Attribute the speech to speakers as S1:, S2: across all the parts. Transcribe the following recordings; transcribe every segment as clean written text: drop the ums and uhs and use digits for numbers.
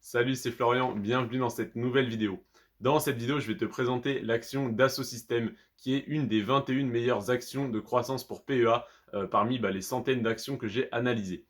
S1: Salut, c'est Florian, bienvenue dans cette nouvelle vidéo. Dans cette vidéo, je vais te présenter l'action Dassault Systèmes, qui est une des 21 meilleures actions de croissance pour PEA parmi les centaines d'actions que j'ai analysées.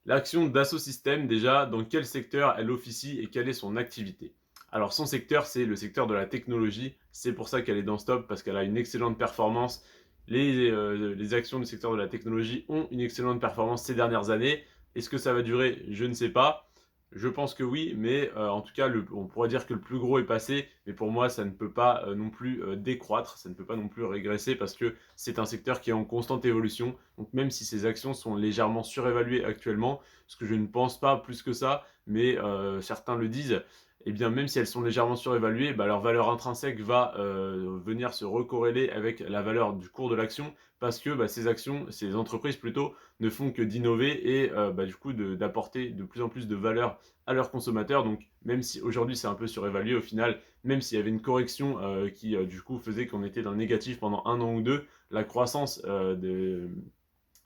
S1: L'action Dassault Systèmes, déjà, dans quel secteur elle officie et quelle est son activité? Alors son secteur, c'est le secteur de la technologie, c'est pour ça qu'elle est dans Stop, parce qu'elle a une excellente performance. Les actions du secteur de la technologie ont une excellente performance ces dernières années. Est-ce que ça va durer? Je ne sais pas. Je pense que oui, mais en tout cas, on pourrait dire que le plus gros est passé, mais pour moi, ça ne peut pas non plus décroître, ça ne peut pas non plus régresser parce que c'est un secteur qui est en constante évolution. Donc même si ces actions sont légèrement surévaluées actuellement, ce que je ne pense pas plus que ça, mais certains le disent, et bien même si elles sont légèrement surévaluées, leur valeur intrinsèque va venir se recorréler avec la valeur du cours de l'action parce que ces actions, ces entreprises plutôt, ne font que d'innover et du coup d'apporter de plus en plus de valeur à leurs consommateurs. Donc même si aujourd'hui c'est un peu surévalué, au final, même s'il y avait une correction qui du coup faisait qu'on était dans le négatif pendant un an ou deux, la croissance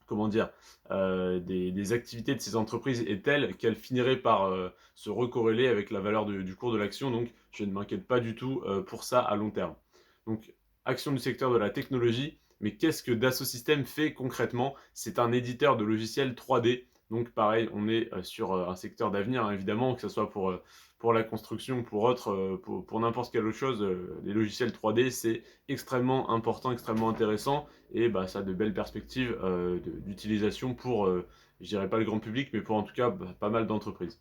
S1: comment dire, des activités de ces entreprises est telle qu'elles finiraient par se recorréler avec la valeur du cours de l'action. Donc je ne m'inquiète pas du tout pour ça à long terme. Donc action du secteur de la technologie. Mais qu'est-ce que Dassault Systèmes fait concrètement? C'est un éditeur de logiciels 3D. Donc pareil, on est sur un secteur d'avenir, hein, évidemment, que ce soit pour la construction, pour autre, pour n'importe quelle autre chose. Les logiciels 3D, c'est extrêmement important, extrêmement intéressant et ça a de belles perspectives d'utilisation pour, je dirais pas le grand public, mais pour en tout cas pas mal d'entreprises.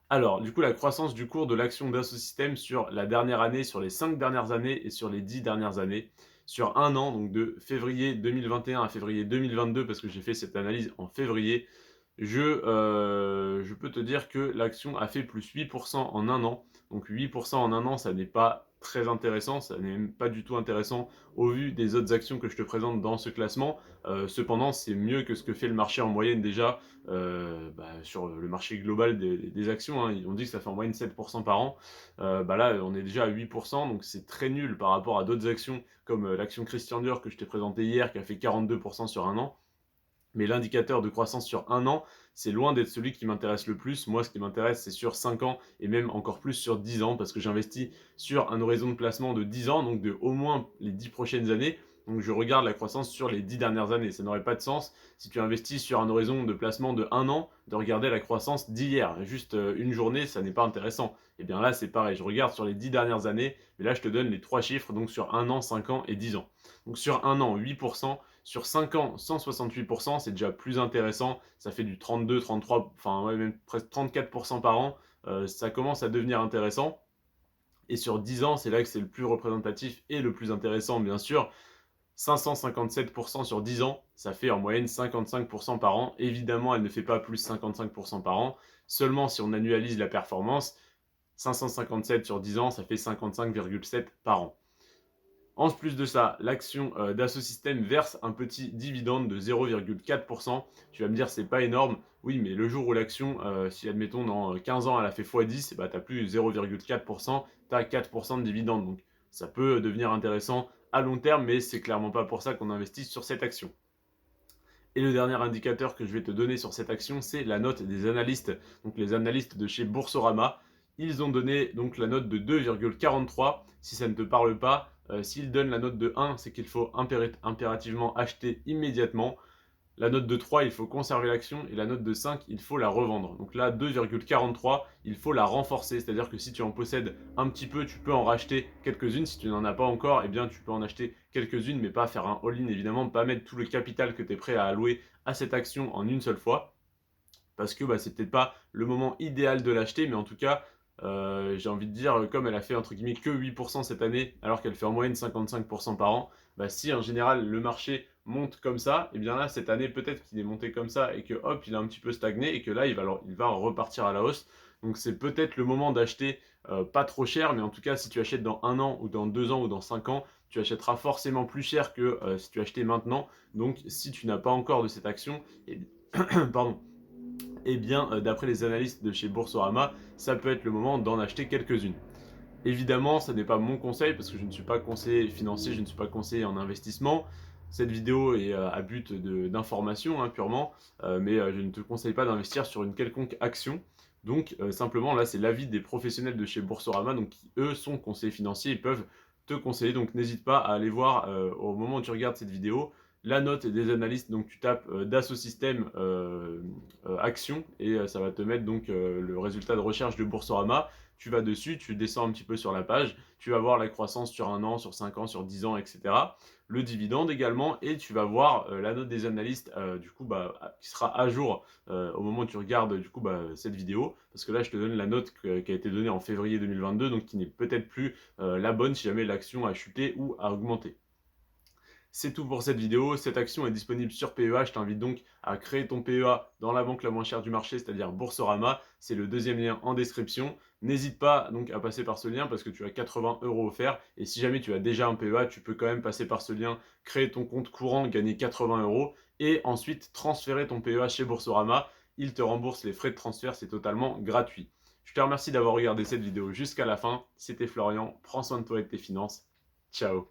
S1: Alors, du coup, la croissance du cours de l'action Dassault Systèmes sur la dernière année, sur les 5 dernières années et sur les 10 dernières années, sur un an, donc de février 2021 à février 2022, parce que j'ai fait cette analyse en février, je peux te dire que l'action a fait plus 8% en un an. Donc 8% en un an, ça n'est pas très intéressant, ça n'est même pas du tout intéressant au vu des autres actions que je te présente dans ce classement. Cependant, c'est mieux que ce que fait le marché en moyenne déjà sur le marché global des actions. Hein. On dit que ça fait en moyenne 7% par an. Là, on est déjà à 8%, donc c'est très nul par rapport à d'autres actions comme l'action Christian Dior que je t'ai présenté hier qui a fait 42% sur un an. Mais l'indicateur de croissance sur un an, c'est loin d'être celui qui m'intéresse le plus. Moi, ce qui m'intéresse, c'est sur 5 ans et même encore plus sur 10 ans parce que j'investis sur un horizon de placement de 10 ans, donc de au moins les 10 prochaines années. Donc je regarde la croissance sur les 10 dernières années. Ça n'aurait pas de sens si tu investis sur un horizon de placement de 1 an, de regarder la croissance d'hier. Juste une journée, ça n'est pas intéressant. Et bien là, c'est pareil. Je regarde sur les 10 dernières années, mais là, je te donne les 3 chiffres, donc sur 1 an, 5 ans et 10 ans. Donc sur 1 an, 8%. Sur 5 ans, 168%, c'est déjà plus intéressant. Ça fait du 32, 33, enfin ouais, même presque 34% par an. Ça commence à devenir intéressant. Et sur 10 ans, c'est là que c'est le plus représentatif et le plus intéressant, bien sûr. 557% sur 10 ans, ça fait en moyenne 55% par an. Évidemment, elle ne fait pas plus 55% par an. Seulement si on annualise la performance, 557 sur 10 ans, ça fait 55,7 par an. En plus de ça, l'action Dassault Systèmes verse un petit dividende de 0,4%. Tu vas me dire, c'est pas énorme. Oui, mais le jour où l'action, si admettons dans 15 ans, elle a fait x10, tu n'as plus 0,4%, tu as 4% de dividende. Donc ça peut devenir intéressant à long terme, mais c'est clairement pas pour ça qu'on investit sur cette action. Et le dernier indicateur que je vais te donner sur cette action, c'est la note des analystes. Donc les analystes de chez Boursorama, ils ont donné donc la note de 2,43. Si ça ne te parle pas, s'ils donnent la note de 1, c'est qu'il faut impérativement acheter immédiatement. La note de 3, il faut conserver l'action et la note de 5, il faut la revendre. Donc là, 2,43, il faut la renforcer. C'est-à-dire que si tu en possèdes un petit peu, tu peux en racheter quelques-unes. Si tu n'en as pas encore, eh bien tu peux en acheter quelques-unes, mais pas faire un all-in évidemment, pas mettre tout le capital que tu es prêt à allouer à cette action en une seule fois. Parce que c'est peut-être pas le moment idéal de l'acheter, mais en tout cas, j'ai envie de dire, comme elle a fait entre guillemets que 8% cette année, alors qu'elle fait en moyenne 55% par an, si en général le marché monte comme ça, et bien là cette année peut-être qu'il est monté comme ça et que hop il a un petit peu stagné et que là il va repartir à la hausse. Donc c'est peut-être le moment d'acheter pas trop cher, mais en tout cas si tu achètes dans un an ou dans 2 ans ou dans 5 ans, tu achèteras forcément plus cher que si tu achetais maintenant. Donc si tu n'as pas encore de cette action, et... pardon, eh bien, d'après les analystes de chez Boursorama, ça peut être le moment d'en acheter quelques-unes. Évidemment, ce n'est pas mon conseil parce que je ne suis pas conseiller financier, je ne suis pas conseiller en investissement. Cette vidéo est à but d'information purement, mais je ne te conseille pas d'investir sur une quelconque action. Donc simplement là, c'est l'avis des professionnels de chez Boursorama, donc qui eux sont conseillers financiers, ils peuvent te conseiller. Donc n'hésite pas à aller voir au moment où tu regardes cette vidéo la note des analystes. Donc tu tapes Dassault Systèmes Action et ça va te mettre donc le résultat de recherche de Boursorama. Tu vas dessus, tu descends un petit peu sur la page, tu vas voir la croissance sur 1 an, sur 5 ans, sur 10 ans, etc. Le dividende également, et tu vas voir la note des analystes du coup qui sera à jour au moment où tu regardes du coup cette vidéo, parce que là je te donne la note qui a été donnée en février 2022, donc qui n'est peut-être plus la bonne si jamais l'action a chuté ou a augmenté. C'est tout pour cette vidéo. Cette action est disponible sur PEA. Je t'invite donc à créer ton PEA dans la banque la moins chère du marché, c'est-à-dire Boursorama. C'est le deuxième lien en description. N'hésite pas donc à passer par ce lien parce que tu as 80 € offerts. Et si jamais tu as déjà un PEA, tu peux quand même passer par ce lien, créer ton compte courant, gagner 80 € et ensuite transférer ton PEA chez Boursorama. Il te rembourse les frais de transfert, c'est totalement gratuit. Je te remercie d'avoir regardé cette vidéo jusqu'à la fin. C'était Florian. Prends soin de toi et de tes finances. Ciao.